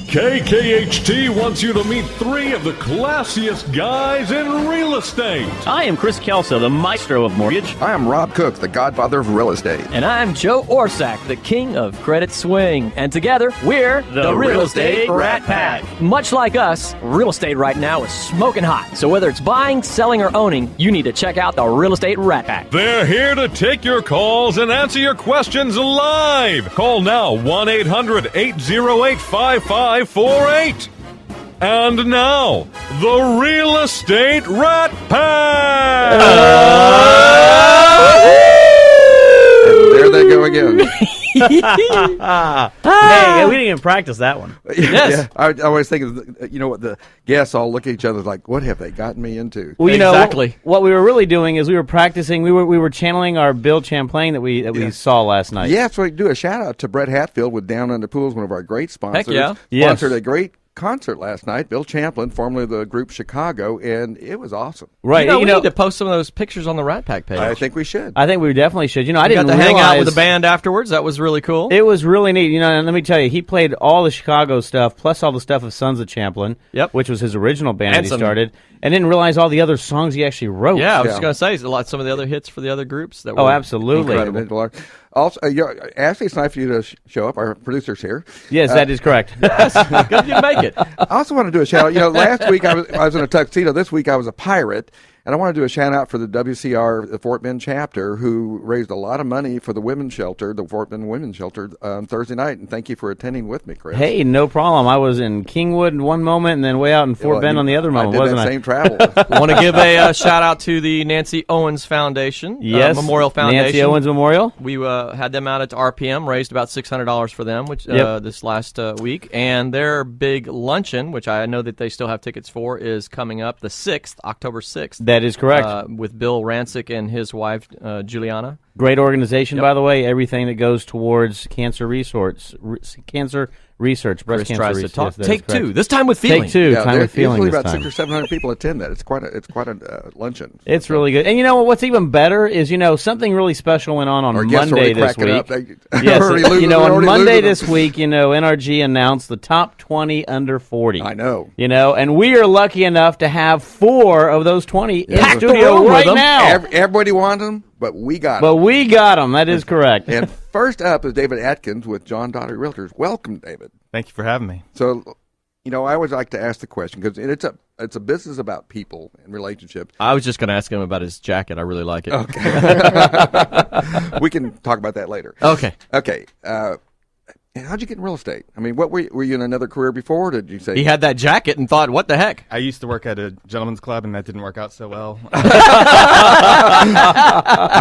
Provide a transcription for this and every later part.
KKHT wants you to meet three of the classiest guys in real estate. I am Chris Kelso, the maestro of mortgage. I am Rob Cook, the godfather of real estate. And I'm Joe Orsack, the king of credit swing. And together, we're the Real Estate Rat Pack. Much like us, real estate right now is smoking hot. So whether it's buying, selling, or owning, you need to check out the Real Estate Rat Pack. They're here to take your calls and answer your questions live. Call now 1-800-808-5548. And now, the Real Estate Rat Pack! And there they go again. Hey, we didn't even practice that one. Yes. Yeah, I always think of, what the guests all look at each other like, what have they gotten me into? Well, Exactly. What we were really doing is we were practicing. We were channeling our Bill Champlain that we saw last night. Yeah, so we do a shout out to Brett Hatfield with Down Under Pools, one of our great sponsors. Heck yeah. Sponsored Yes. a great concert last night. Bill Champlain, formerly of the group Chicago, and it was awesome. Right. We need to post some of those pictures on the Rat Pack page. I think we should. I think we definitely should. I I didn't got to hang out realize with the band afterwards. That was really cool. It was really neat. And let me tell you, he played all the Chicago stuff, plus all the stuff of Sons of Champlain, which was his original band that he started, and didn't realize all the other songs he actually wrote. Yeah, I was just going to say, some of the other hits for the other groups that were absolutely. incredible. Also, Ashley, it's nice for you to show up. Our producer's here. Yes, that is correct. Yes, good you make it. I also want to do a shout out. Last week I was in a tuxedo. This week I was a pirate. And I want to do a shout out for the WCR, the Fort Bend chapter, who raised a lot of money for the women's shelter, the Fort Bend Women's Shelter, on Thursday night. And thank you for attending with me, Chris. Hey, no problem. I was in Kingwood in one moment and then way out in Fort Bend on the other moment, wasn't I? Same travel. Want to give a shout out to the Nancy Owens Foundation, Yes, Memorial Foundation. Nancy Owens Memorial. We had them out at RPM, raised about $600 for them, which this last week, and their big luncheon, which I know that they still have tickets for, is coming up the 6th, October 6th. That is correct. With Bill Rancic and his wife Juliana. Great organization, by the way. Everything that goes towards cancer research, breast cancer Chris research. tries to talk. Yes, Take two. This time with feeling. Take two. Time with feeling. Usually This about time. 600 or 700 people attend that. It's quite a luncheon. It's really good. And what's even better is something really special went on Monday this week. Yes, on Monday this week, NRG announced the top 20 under 40. I know. And we are lucky enough to have 4 of those 20 in Packed the studio room right with them. now. Everybody wanted them, but we got them. But we got them. That is correct. And first up is David Atkins with John Daugherty Realtors. Welcome, David. Thank you for having me. So, I always like to ask the question because it's a business about people and relationships. I was just going to ask him about his jacket. I really like it. Okay. We can talk about that later. Okay. Okay. How'd you get in real estate? I mean, what were you in another career before? Or did you say He had that jacket and thought, what the heck? I used to work at a gentleman's club, and that didn't work out so well. I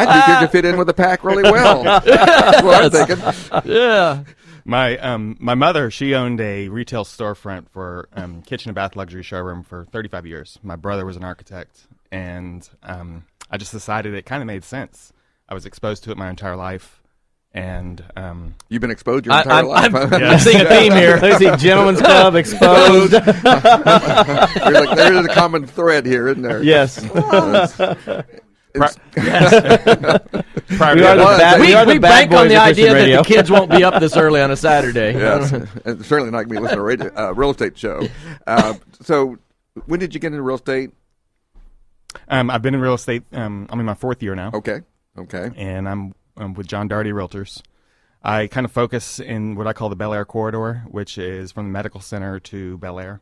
think you could fit in with the pack really well? That's what I'm thinking. Yeah. My mother, she owned a retail storefront for kitchen and bath luxury showroom for 35 years. My brother was an architect, and I just decided it kind of made sense. I was exposed to it my entire life. And you've been exposed your entire life. I'm seeing a theme here. There's the Gentleman's Club exposed. There's a common thread here, isn't there? Yes. Prior We are the bad- we are the we bad bank on boys the of idea Christian that radio. the kids won't be up this early on a Saturday. Yes. And certainly not going to be listening to a real estate show. So when did you get into real estate? I've been in real estate. I'm in my 4th year now. Okay. And I'm with John Daugherty Realtors. I kind of focus in what I call the Bel Air corridor, which is from the medical center to Bel Air,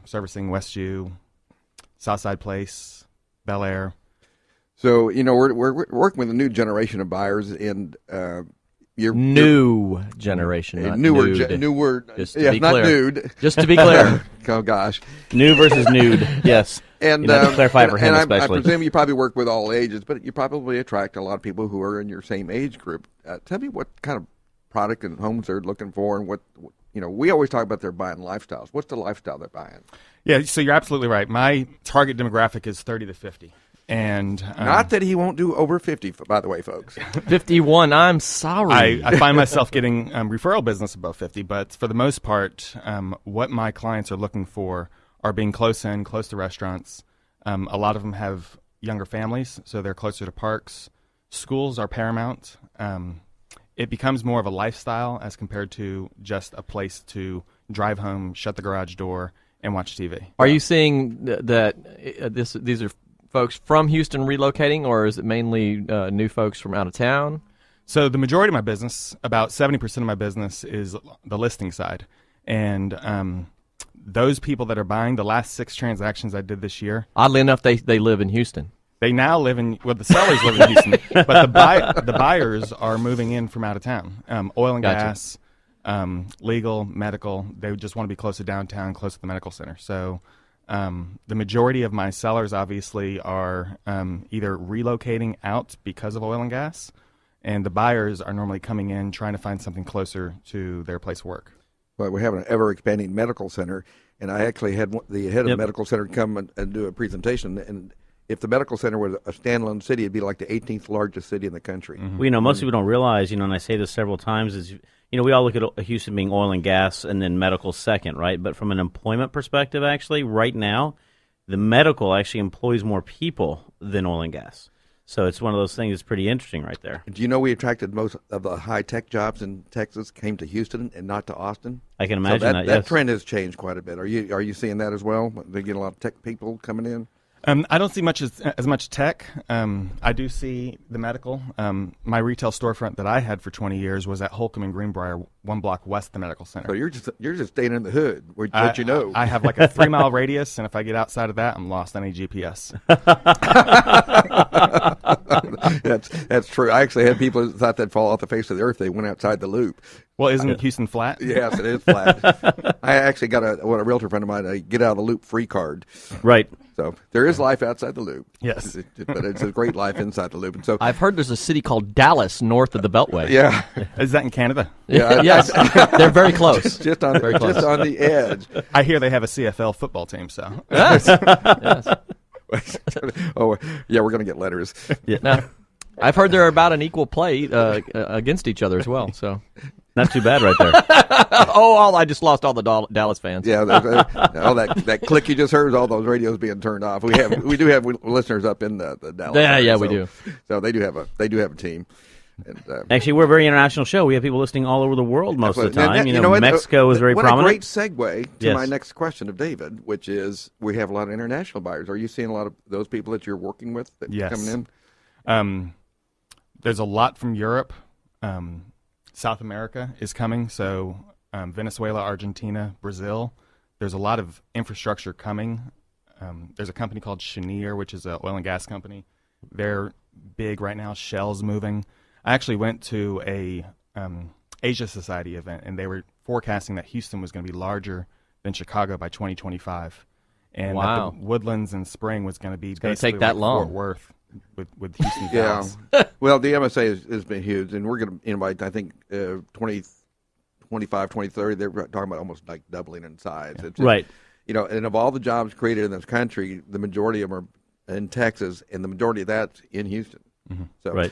servicing Westview, Southside Place, Bel Air. So we're working with a new generation of buyers, and New generation, not newer, nude. newer. Just to Yeah, be not clear. nude. Just to be clear. Oh gosh. New versus nude. Yes. And to clarify for him and I especially. presume you probably work with all ages, but you probably attract a lot of people who are in your same age group. Tell me what kind of product and homes they're looking for, and what we always talk about they're buying lifestyles. What's the lifestyle they're buying? Yeah, so you're absolutely right. My target demographic is 30 to 50. And not that he won't do over 50, by the way, folks. 51. I'm sorry. I find myself getting referral business above 50, but for the most part, what my clients are looking for are being close to restaurants. A lot of them have younger families, so they're closer to parks. Schools are paramount. It becomes more of a lifestyle as compared to just a place to drive home, shut the garage door, and watch TV. Are you seeing that these are folks from Houston relocating, or is it mainly new folks from out of town? So the majority of my business, about 70% of my business, is the listing side. And those people that are buying, the last 6 transactions I did this year. Oddly enough, they live in Houston. They now live in, well, the sellers live in Houston, but the buyers are moving in from out of town. Oil and gas, legal, medical. They just want to be close to downtown, close to the medical center. So the majority of my sellers obviously are either relocating out because of oil and gas, and the buyers are normally coming in trying to find something closer to their place of work. Well, we have an ever-expanding medical center, and I actually had the head of the medical center come and do a presentation. And if the medical center was a standalone city, it'd be like the 18th largest city in the country. Mm-hmm. Well, most people don't realize, and I say this several times, is we all look at Houston being oil and gas and then medical second, right? But from an employment perspective, actually, right now, the medical actually employs more people than oil and gas. So it's one of those things that's pretty interesting right there. Do you know we attracted most of the high-tech jobs in Texas came to Houston and not to Austin? I can imagine that, that trend has changed quite a bit. Are you seeing that as well? They get a lot of tech people coming in? I don't see as much tech. I do see the medical. My retail storefront that I had for 20 years was at Holcomb and Greenbrier, 1 block west of the medical center. So you're just staying in the hood, what I have like a 3-mile radius, and if I get outside of that, I'm lost on any GPS. That's true. I actually had people who thought they'd fall off the face of the earth. They went outside the loop. Well, isn't Houston flat? Yes, it is flat. I actually got a realtor friend of mine, a get out of the loop free card. Right. So there is life outside the loop. Yes. But it's a great life inside the loop. And so I've heard there's a city called Dallas north of the Beltway. Yeah. Is that in Canada? Yeah. Yes. They're very close. Just on the edge. I hear they have a CFL football team, so. Yes. Yes. Oh, yeah, we're going to get letters. Yeah. Now, I've heard they're about an equal play against each other as well. So. Not too bad right there. I just lost all the Dallas fans. Yeah, all that click you just heard is all those radios being turned off. We do have listeners up in the Dallas area, yeah, we do. So they do have a team. And, actually, we're a very international show. We have people listening all over the world most of the time. And Mexico is very prominent. What a great segue to my next question of David, which is we have a lot of international buyers. Are you seeing a lot of those people that you're working with that coming in? There's a lot from Europe. South America is coming, so Venezuela, Argentina, Brazil. There's a lot of infrastructure coming. There's a company called Cheniere, which is an oil and gas company. They're big right now. Shell's moving. I actually went to a Asia Society event, and they were forecasting that Houston was going to be larger than Chicago by 2025. And that the Woodlands and Spring was going to be basically take that like long. Fort Worth. With Houston Dallas. Well, the MSA has been huge, and we're going to invite, I think, 2025, 2030, they're talking about almost like doubling in size. It's just, right. And of all the jobs created in this country, the majority of them are in Texas, and the majority of that's in Houston. Mm-hmm. So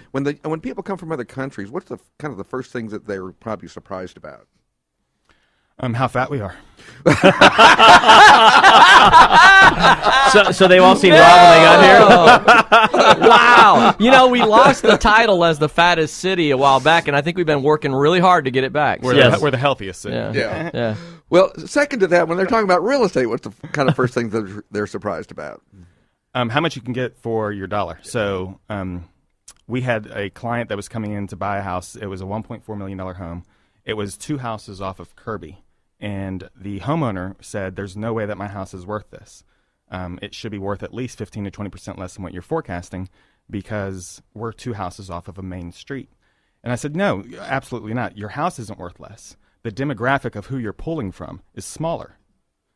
when people come from other countries, what's the kind of the first things that they're probably surprised about? How fat we are. So they've all seen Rob when they got here? Wow. We lost the title as the fattest city a while back, and I think we've been working really hard to get it back. We're the healthiest city. Yeah. Well, second to that, when they're talking about real estate, what's the kind of first thing that they're surprised about? How much you can get for your dollar. So we had a client that was coming in to buy a house. It was a $1.4 million home. It was 2 houses off of Kirby. And the homeowner said, there's no way that my house is worth this. It should be worth at least 15 to 20% less than what you're forecasting because we're 2 houses off of a main street. And I said, no, absolutely not. Your house isn't worth less. The demographic of who you're pulling from is smaller.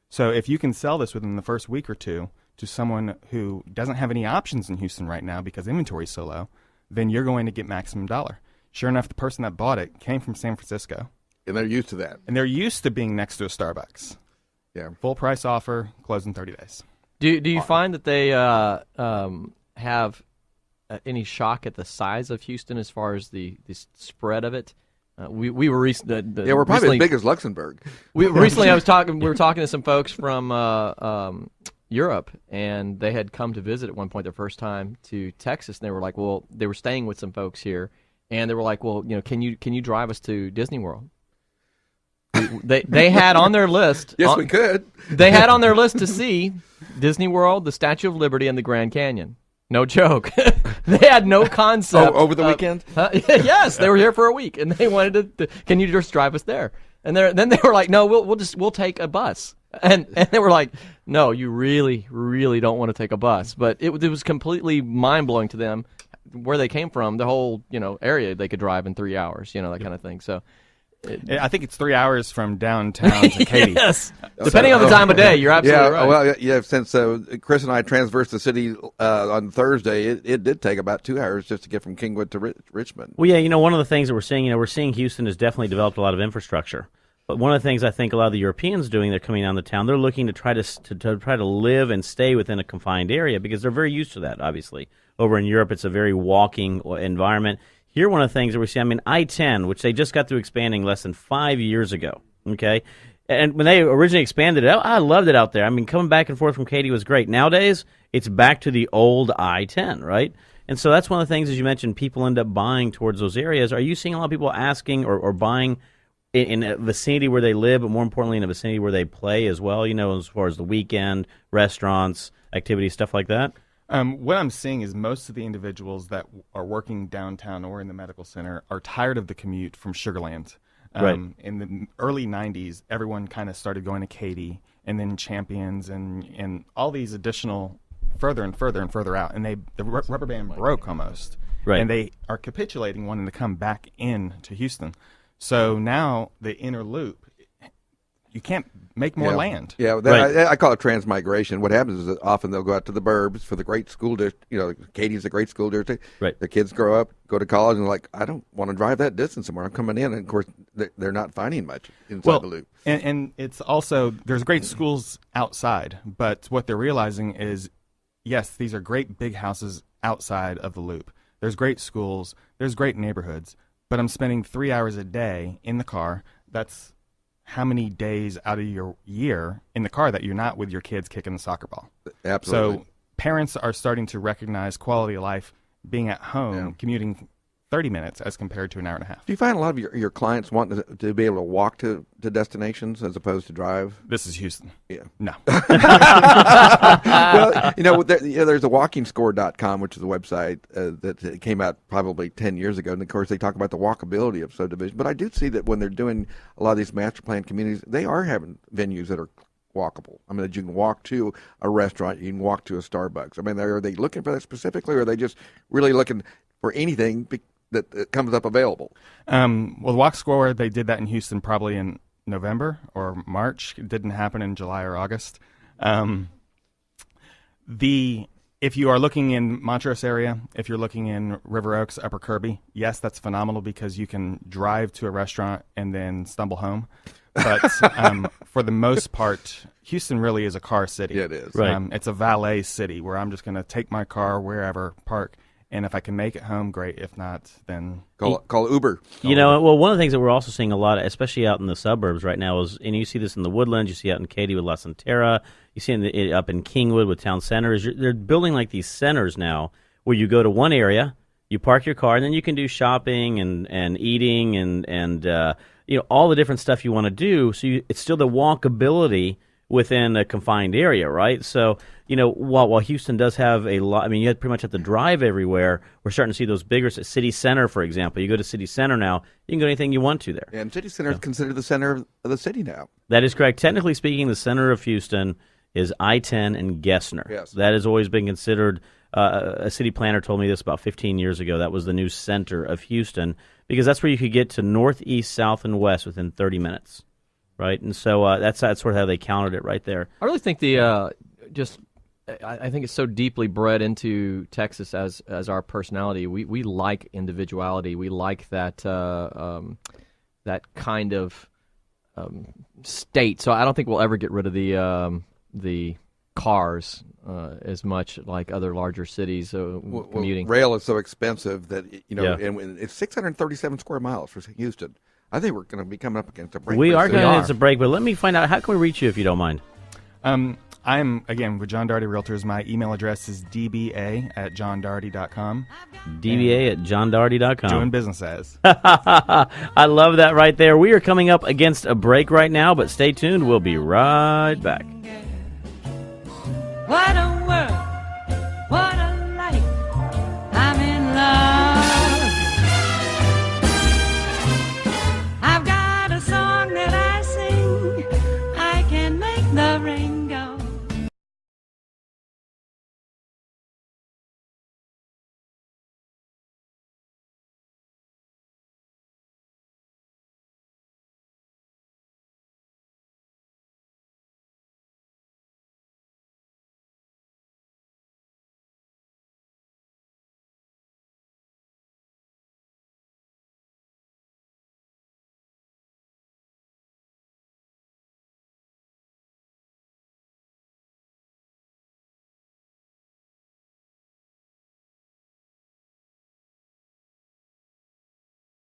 So if you can sell this within the first week or two to someone who doesn't have any options in Houston right now because inventory is so low, then you're going to get maximum dollar. Sure enough, the person that bought it came from San Francisco. And they're used to that. And they're used to being next to a Starbucks. Yeah. Full price offer, close in 30 days. Do you find that they have any shock at the size of Houston as far as the spread of it? We were we're probably as big as Luxembourg. We were talking to some folks from Europe, and they had come to visit at one point their first time to Texas, and they were like, well, they were staying with some folks here, and they were like, well, can you drive us to Disney World? They had on their list. Yes, we could. They had on their list to see Disney World, the Statue of Liberty, and the Grand Canyon. No joke. They had no concept. Over the weekend? Yes, they were here for a week, and they wanted to. Can you just drive us there? And then they were like, no, we'll take a bus. And they were like, no, you really, really don't want to take a bus. But it was completely mind blowing to them where they came from. The whole area they could drive in 3 hours, that kind of thing. So. I think it's 3 hours from downtown to Katy. Yes, depending on the time of day, you're absolutely right. Well, yeah. Since Chris and I transversed the city on Thursday, it did take about 2 hours just to get from Kingwood to Richmond. Well, yeah, one of the things that we're seeing Houston has definitely developed a lot of infrastructure. But one of the things I think a lot of the Europeans doing, they're coming down to town. They're looking to try to live and stay within a confined area because they're very used to that. Obviously, over in Europe, it's a very walking environment. Here, one of the things that we see, I-10, which they just got through expanding less than 5 years ago, okay? And when they originally expanded it, I loved it out there. Coming back and forth from Katy was great. Nowadays, it's back to the old I-10, right? And so that's one of the things, as you mentioned, people end up buying towards those areas. Are you seeing a lot of people asking or buying in a vicinity where they live, but more importantly, in a vicinity where they play as well, as far as the weekend, restaurants, activities, stuff like that? What I'm seeing is most of the individuals that are working downtown or in the medical center are tired of the commute from Sugar Land. Right. In the early 90s, everyone kind of started going to Katy and then Champions and all these additional further and further and further out. And the rubber band broke almost. Right. And they are capitulating, wanting to come back in to Houston. So now the inner loop, you can't make more land. Yeah, Right. I call it transmigration. What happens is that often they'll go out to the burbs for the great school district. Katie's a great school district. Right. The kids grow up, go to college, and they're like, I don't want to drive that distance anymore. I'm coming in. And, of course, they're not finding much inside the loop. And it's also, there's great schools outside, but what they're realizing is, yes, these are great big houses outside of the loop. There's great schools. There's great neighborhoods. But I'm spending 3 hours a day in the car. That's how many days out of your year in the car that you're not with your kids kicking the soccer ball. Absolutely. So parents are starting to recognize quality of life being at home, commuting 30 minutes as compared to an hour and a half. Do you find a lot of your clients want to be able to walk to destinations as opposed to drive? This is Houston. Yeah. No. Well, there's a walkingscore.com, which is a website that came out probably 10 years ago. And, of course, they talk about the walkability of subdivision. But I do see that when they're doing a lot of these master plan communities, they are having venues that are walkable. That you can walk to a restaurant, you can walk to a Starbucks. Are they looking for that specifically, or are they just really looking for anything that comes up available? Well, Walk Score, they did that in Houston probably in November or March. It didn't happen in July or August. If you are looking in Montrose area, if you're looking in River Oaks, Upper Kirby, yes, that's phenomenal because you can drive to a restaurant and then stumble home. But for the most part, Houston really is a car city. Yeah, it is. Right. It's a valet city where I'm just going to take my car wherever, park, and if I can make it home, great. If not, then call Uber. Well, one of the things that we're also seeing a lot, especially out in the suburbs right now, is, and you see this in the Woodlands, you see out in Katy with La Centera, you see it up in Kingwood with Town Center. They're building like these centers now where you go to one area, you park your car, and then you can do shopping and eating and all the different stuff you want to do. So it's still the walkability within a confined area, right? So, while Houston does have a lot, you pretty much have to drive everywhere. We're starting to see those bigger City Center, for example. You go to City Center now, you can go anything you want to there. And City Center is considered the center of the city now. That is correct. Technically speaking, the center of Houston is I-10 and Gessner. Yes. That has always been considered, a city planner told me this about 15 years ago, that was the new center of Houston, because that's where you could get to north, east, south, and west within 30 minutes. Right, and so that's sort of how they counted it right there. I really think I think it's so deeply bred into Texas as our personality. We like individuality. We like that that kind of state. So I don't think we'll ever get rid of the cars as much like other larger cities commuting. Rail is so expensive that and it's 637 square miles for Houston. I think we're going to be coming up against a break. We are going to hit a break, but let me find out, how can we reach you if you don't mind? I'm, again, with John Daugherty Realtors. My email address is dba@johndaugherty.com. DBA@johndaugherty.com. Doing business as. I love that right there. We are coming up against a break right now, but stay tuned. We'll be right back. Why don't